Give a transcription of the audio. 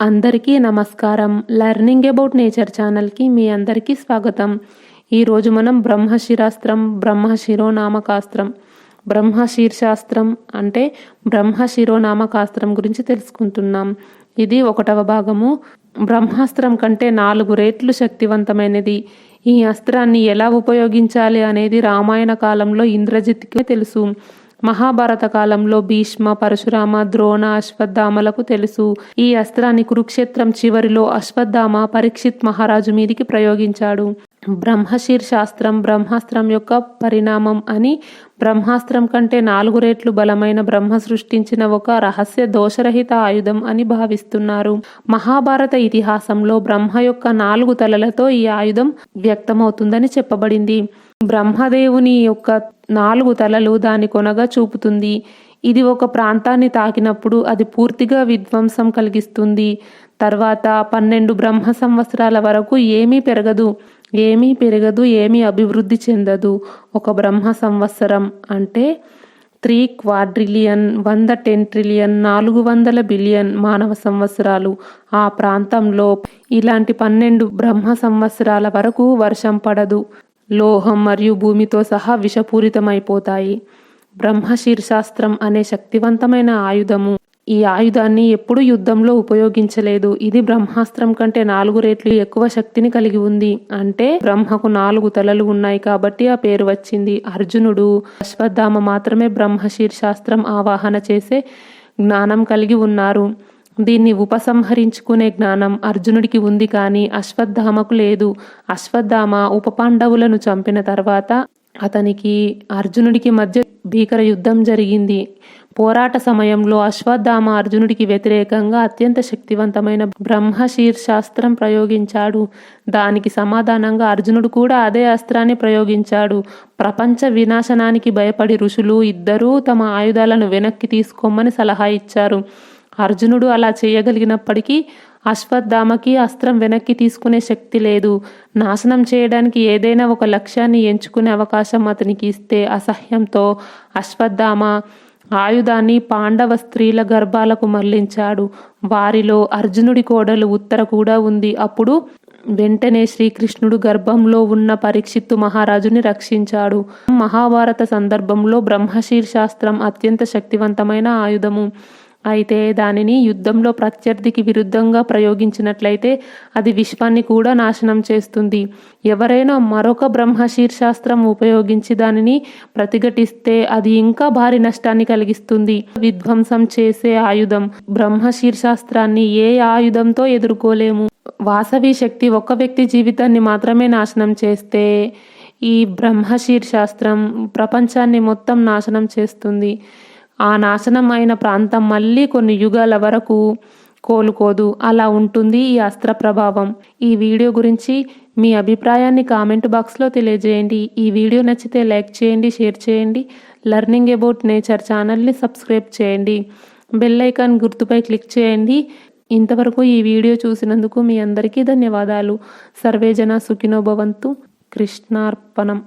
అందరికీ నమస్కారం. Learning about nature ఛానల్కి మీ అందరికీ స్వాగతం. ఈరోజు మనం బ్రహ్మశిరాస్త్రం, బ్రహ్మశిరోనామకాస్త్రం, బ్రహ్మశీర్షాస్త్రం అంటే బ్రహ్మశిరోనామకాస్త్రం గురించి తెలుసుకుంటున్నాం. ఇది 1వ భాగము. బ్రహ్మాస్త్రం కంటే 4 రెట్లు శక్తివంతమైనది. ఈ అస్త్రాన్ని ఎలా ఉపయోగించాలి అనేది రామాయణ కాలంలో ఇంద్రజిత్కి తెలుసు. మహాభారత కాలంలో భీష్మ, పరశురామ, ద్రోణ, అశ్వత్థామలకు తెలుసు. ఈ అస్త్రాన్ని కురుక్షేత్రం చివరిలో అశ్వత్థామ పరీక్షిత్ మహారాజు మీదికి ప్రయోగించాడు. బ్రహ్మశీర్షాస్త్రం బ్రహ్మాస్త్రం యొక్క పరిణామం అని, బ్రహ్మాస్త్రం కంటే 4 రెట్లు బలమైన బ్రహ్మ సృష్టించిన ఒక రహస్య దోషరహిత ఆయుధం అని భావిస్తున్నారు. మహాభారత ఇతిహాసంలో బ్రహ్మ యొక్క 4 తలలతో ఈ ఆయుధం వ్యక్తమవుతుందని చెప్పబడింది. బ్రహ్మదేవుని యొక్క 4 తలలు దాని కొనగా చూపుతుంది. ఇది ఒక ప్రాంతాన్ని తాకినప్పుడు అది పూర్తిగా విధ్వంసం కలిగిస్తుంది. తర్వాత 12 బ్రహ్మ సంవత్సరాల వరకు ఏమీ పెరగదు, ఏమీ అభివృద్ధి చెందదు. ఒక బ్రహ్మ సంవత్సరం అంటే 3 క్వాడ్రిలియన్, 100 టెంట్రిలియన్, 400 బిలియన్ మానవ సంవత్సరాలు. ఆ ప్రాంతంలో ఇలాంటి 12 బ్రహ్మ సంవత్సరాల వరకు వర్షం పడదు. లోహం మరియు భూమితో సహా విషపూరితమైపోతాయి. బ్రహ్మశీర్షాస్త్రం అనే శక్తివంతమైన ఆయుధము. ఈ ఆయుధాన్ని ఎప్పుడూ యుద్ధంలో ఉపయోగించలేదు. ఇది బ్రహ్మాస్త్రం కంటే 4 రెట్లు ఎక్కువ శక్తిని కలిగి ఉంది. అంటే బ్రహ్మకు 4 తలలు ఉన్నాయి కాబట్టి ఆ పేరు వచ్చింది. అర్జునుడు, అశ్వత్థామ మాత్రమే బ్రహ్మశీర్షాస్త్రం ఆవాహన చేసే జ్ఞానం కలిగి ఉన్నారు. దీన్ని ఉపసంహరించుకునే జ్ఞానం అర్జునుడికి ఉంది, కానీ అశ్వత్థామకు లేదు. అశ్వత్థామ ఉప పాండవులను చంపిన తర్వాత అతనికి అర్జునుడికి మధ్య భీకర యుద్ధం జరిగింది. పోరాట సమయంలో అశ్వత్థామ అర్జునుడికి వ్యతిరేకంగా అత్యంత శక్తివంతమైన బ్రహ్మశీర్షాస్త్రం ప్రయోగించాడు. దానికి సమాధానంగా అర్జునుడు కూడా అదే అస్త్రాన్ని ప్రయోగించాడు. ప్రపంచ వినాశనానికి భయపడి ఋషులు ఇద్దరూ తమ ఆయుధాలను వెనక్కి తీసుకోమని సలహా ఇచ్చారు. అర్జునుడు అలా చేయగలిగినప్పటికీ అశ్వత్థామకి అస్త్రం వెనక్కి తీసుకునే శక్తి లేదు. నాశనం చేయడానికి ఏదైనా ఒక లక్ష్యాన్ని ఎంచుకునే అవకాశం అతనికి ఇస్తే అసహ్యంతో అశ్వత్థామ ఆయుధాన్ని పాండవ స్త్రీల గర్భాలకు మళ్లించాడు. వారిలో అర్జునుడి కోడలు ఉత్తర కూడా ఉంది. అప్పుడు వెంటనే శ్రీకృష్ణుడు గర్భంలో ఉన్న పరీక్షిత్తు మహారాజుని రక్షించాడు. మహాభారత సందర్భంలో బ్రహ్మశీర్షాస్త్రం అత్యంత శక్తివంతమైన ఆయుధము. అయితే దానిని యుద్ధంలో ప్రత్యర్థికి విరుద్ధంగా ప్రయోగించినట్లయితే అది విశ్వాన్ని కూడా నాశనం చేస్తుంది. ఎవరైనా మరొక బ్రహ్మశీర్షాస్త్రం ఉపయోగించి దానిని ప్రతిఘటిస్తే అది ఇంకా భారీ నష్టాన్ని కలిగిస్తుంది. విధ్వంసం చేసే ఆయుధం. బ్రహ్మశీర్షాస్త్రాన్ని ఏ ఆయుధంతో ఎదుర్కోలేము. వాసవి శక్తి ఒక వ్యక్తి జీవితాన్ని మాత్రమే నాశనం చేస్తే ఈ బ్రహ్మశీర్షాస్త్రం ప్రపంచాన్ని మొత్తం నాశనం చేస్తుంది. ఆ నాశనం అయిన ప్రాంతం మళ్ళీ కొన్ని యుగాల వరకు కోలుకోదు. అలా ఉంటుంది ఈ అస్త్ర ప్రభావం. ఈ వీడియో గురించి మీ అభిప్రాయాన్ని కామెంట్ బాక్స్లో తెలియజేయండి. ఈ వీడియో నచ్చితే లైక్ చేయండి, షేర్ చేయండి. లెర్నింగ్ అబౌట్ నేచర్ ఛానల్ని సబ్స్క్రైబ్ చేయండి. బెల్ ఐకాన్ గుర్తుపై క్లిక్ చేయండి. ఇంతవరకు ఈ వీడియో చూసినందుకు మీ అందరికీ ధన్యవాదాలు. సర్వేజన సుఖినో భవంతు. కృష్ణార్పణం.